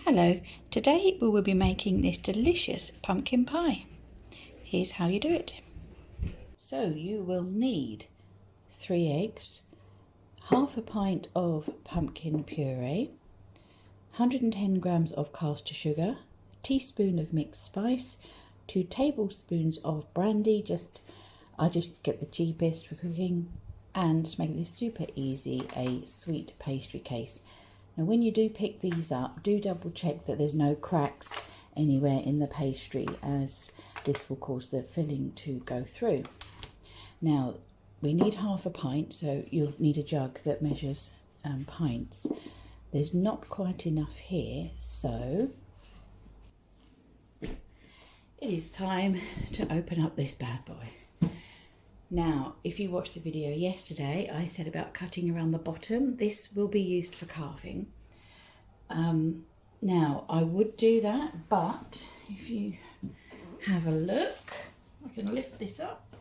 Hello, today we will be making this delicious pumpkin pie. Here's how you do it. So you will need 3 eggs, half a pint of pumpkin puree, 110 grams of caster sugar, a teaspoon of mixed spice, 2 tablespoons of brandy, I just get the cheapest for cooking, and to make this super easy, a sweet pastry case. Now when you do pick these up, do double check that there's no cracks anywhere in the pastry, as this will cause the filling to go through. Now we need half a pint, so you'll need a jug that measures pints. There's not quite enough here, so it is time to open up this bad boy. Now, if you watched the video yesterday, I said about cutting around the bottom. This will be used for carving. Now, I would do that, but if you have a look, I can lift this up.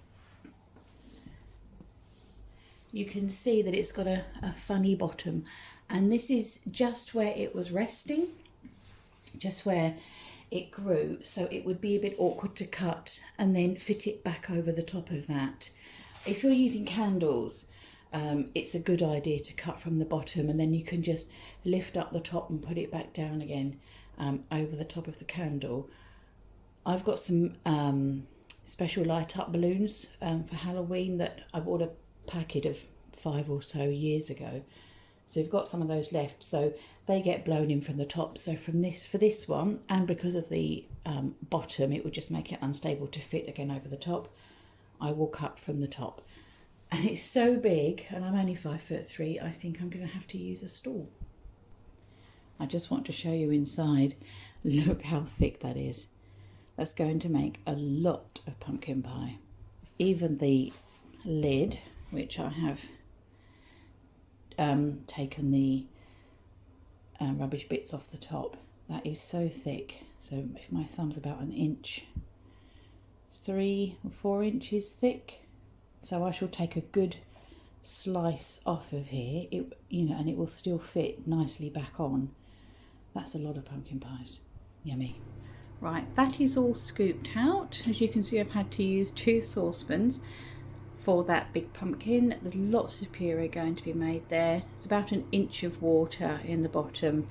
You can see that it's got a funny bottom, and this is just where it was resting, just where it grew, so it would be a bit awkward to cut and then fit it back over the top of that. If you're using candles, it's a good idea to cut from the bottom, and then you can just lift up the top and put it back down again over the top of the candle. I've got some special light up balloons for Halloween that I bought a packet of 5 or so years ago. So we've got some of those left, so they get blown in from the top. So for this one, and because of the bottom, it would just make it unstable to fit again over the top, I will cut from the top. And it's so big, and I'm only 5'3", I think I'm going to have to use a stool. I just want to show you inside. Look how thick that is. That's going to make a lot of pumpkin pie. Even the lid, which I have taken the rubbish bits off the top, that is so thick. So if my thumb's about an inch, 3 or 4 inches thick. So I shall take a good slice off of here, and it will still fit nicely back on. That's a lot of pumpkin pies. Yummy. Right, that is all scooped out. As you can see, I've had to use 2 saucepans for that big pumpkin. There's lots of puree going to be made there. It's about an inch of water in the bottom,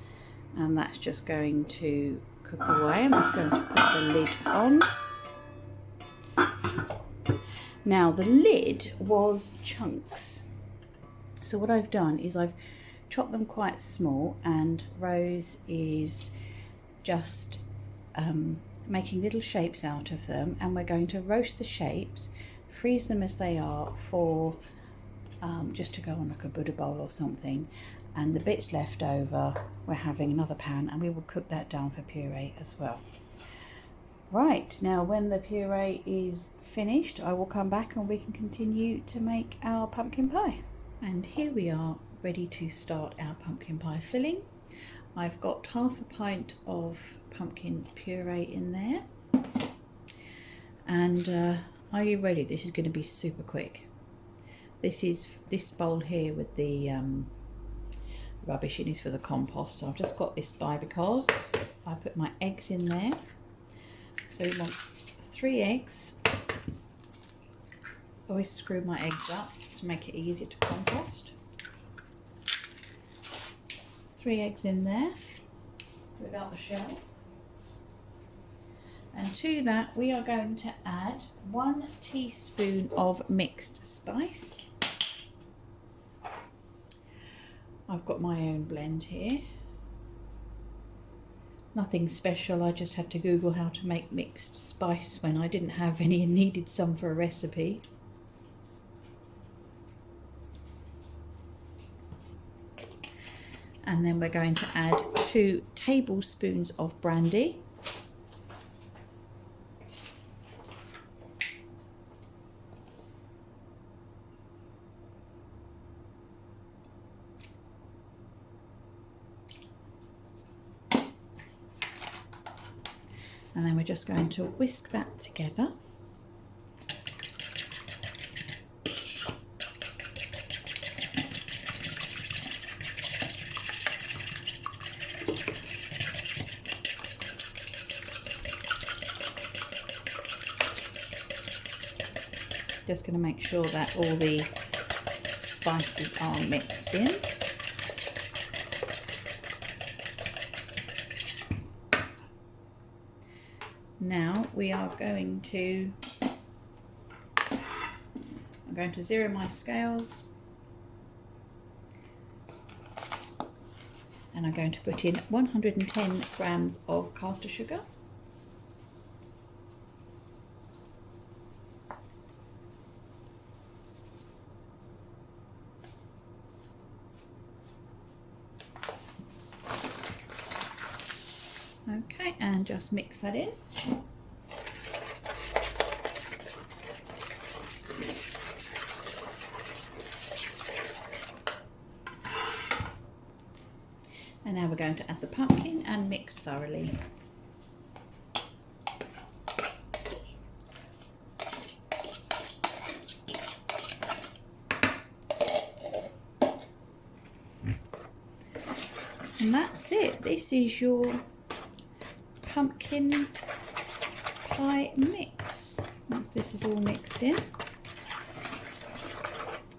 and that's just going to cook away. I'm just going to put the lid on. Now the lid was chunks, so what I've done is I've chopped them quite small, and Rose is just making little shapes out of them, and we're going to roast the shapes, freeze them as they are for just to go on like a Buddha bowl or something, and the bits left over we're having another pan, and we will cook that down for puree as well. Right, now when the puree is finished, I will come back and we can continue to make our pumpkin pie. And here we are, ready to start our pumpkin pie filling. I've got half a pint of pumpkin puree in there. And are you ready? This is going to be super quick. This bowl here with the rubbish in is for the compost. So I've just got this by because I put my eggs in there. So you want 3 eggs. Always screw my eggs up to make it easier to compost. 3 eggs in there without the shell. And to that we are going to add 1 teaspoon of mixed spice. I've got my own blend here. Nothing special, I just had to Google how to make mixed spice when I didn't have any and needed some for a recipe. And then we're going to add 2 tablespoons of brandy. And then we're just going to whisk that together. Just going to make sure that all the spices are mixed in. Now I'm going to zero my scales, and I'm going to put in 110 grams of caster sugar. Okay, and just mix that in. And now we're going to add the pumpkin and mix thoroughly. And that's it. This is your pumpkin pie mix. Once this is all mixed in.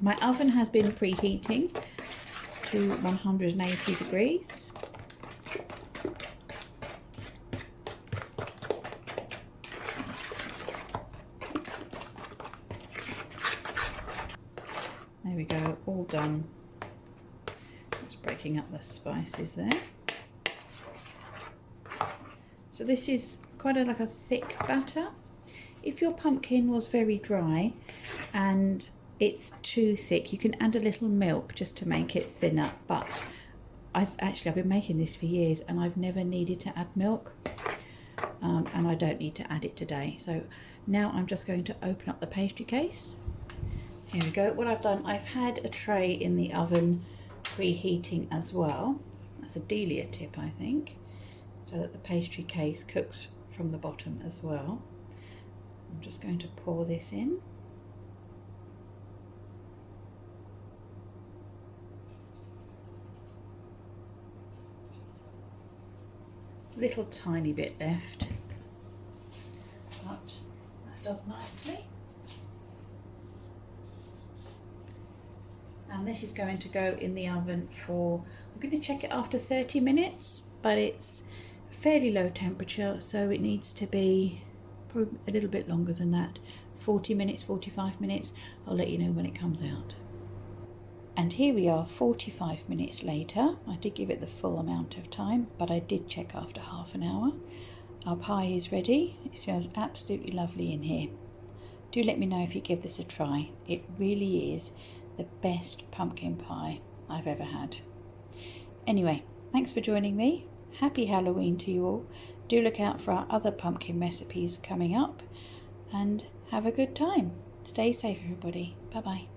My oven has been preheating to 180 degrees. There we go, all done. Just breaking up the spices there. So this is quite like a thick batter. If your pumpkin was very dry and it's too thick, you can add a little milk just to make it thinner, but I've been making this for years and I've never needed to add milk, and I don't need to add it today. So now I'm just going to open up the pastry case. Here we go. What I've done, I've had a tray in the oven preheating as well. That's a Delia tip, I think, so that the pastry case cooks from the bottom as well. I'm just going to pour this in. Little tiny bit left, but that does nicely. And this is going to go in the oven for, I'm going to check it after 30 minutes, but it's fairly low temperature, so it needs to be probably a little bit longer than that. 40 minutes, 45 minutes. I'll let you know when it comes out. And here we are 45 minutes later. I did give it the full amount of time, but I did check after half an hour. Our pie is ready. It smells absolutely lovely in here. Do let me know if you give this a try. It really is the best pumpkin pie I've ever had. Anyway, thanks for joining me. Happy Halloween to you all. Do look out for our other pumpkin recipes coming up, and have a good time. Stay safe, everybody. Bye bye.